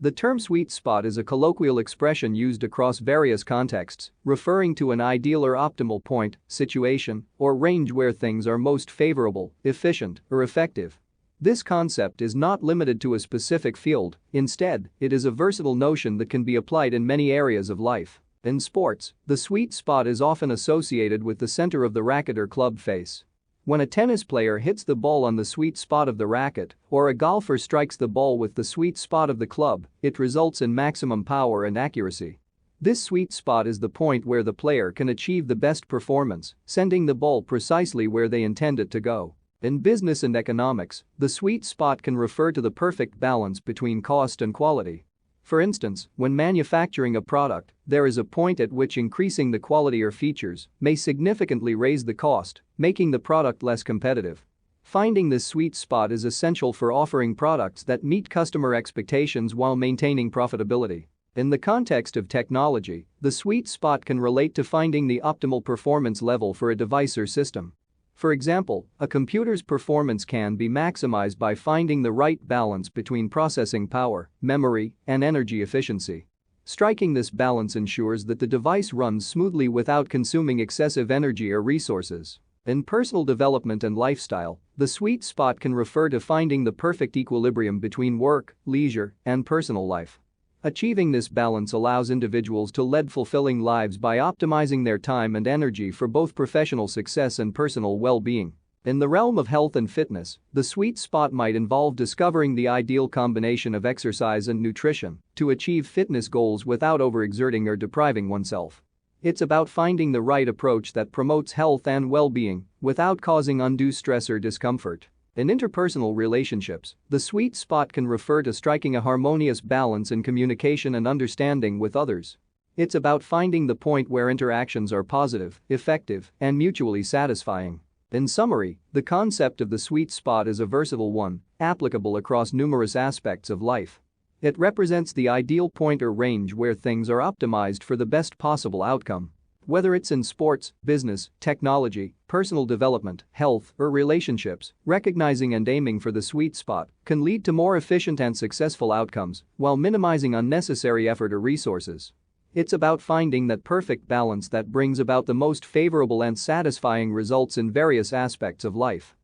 The term sweet spot is a colloquial expression used across various contexts, referring to an ideal or optimal point, situation, or range where things are most favorable, efficient, or effective. This concept is not limited to a specific field, instead, it is a versatile notion that can be applied in many areas of life. In sports, the sweet spot is often associated with the center of the racket or club face. When a tennis player hits the ball on the sweet spot of the racket, or a golfer strikes the ball with the sweet spot of the club, it results in maximum power and accuracy. This sweet spot is the point where the player can achieve the best performance, sending the ball precisely where they intend it to go. In business and economics, the sweet spot can refer to the perfect balance between cost and quality. For instance, when manufacturing a product, there is a point at which increasing the quality or features may significantly raise the cost, making the product less competitive. Finding this sweet spot is essential for offering products that meet customer expectations while maintaining profitability. In the context of technology, the sweet spot can relate to finding the optimal performance level for a device or system. For example, a computer's performance can be maximized by finding the right balance between processing power, memory, and energy efficiency. Striking this balance ensures that the device runs smoothly without consuming excessive energy or resources. In personal development and lifestyle, the sweet spot can refer to finding the perfect equilibrium between work, leisure, and personal life. Achieving this balance allows individuals to lead fulfilling lives by optimizing their time and energy for both professional success and personal well-being. In the realm of health and fitness, the sweet spot might involve discovering the ideal combination of exercise and nutrition to achieve fitness goals without overexerting or depriving oneself. It's about finding the right approach that promotes health and well-being without causing undue stress or discomfort. In interpersonal relationships, the sweet spot can refer to striking a harmonious balance in communication and understanding with others. It's about finding the point where interactions are positive, effective, and mutually satisfying. In summary, the concept of the sweet spot is a versatile one, applicable across numerous aspects of life. It represents the ideal point or range where things are optimized for the best possible outcome. Whether it's in sports, business, technology, personal development, health, or relationships, recognizing and aiming for the sweet spot can lead to more efficient and successful outcomes while minimizing unnecessary effort or resources. It's about finding that perfect balance that brings about the most favorable and satisfying results in various aspects of life.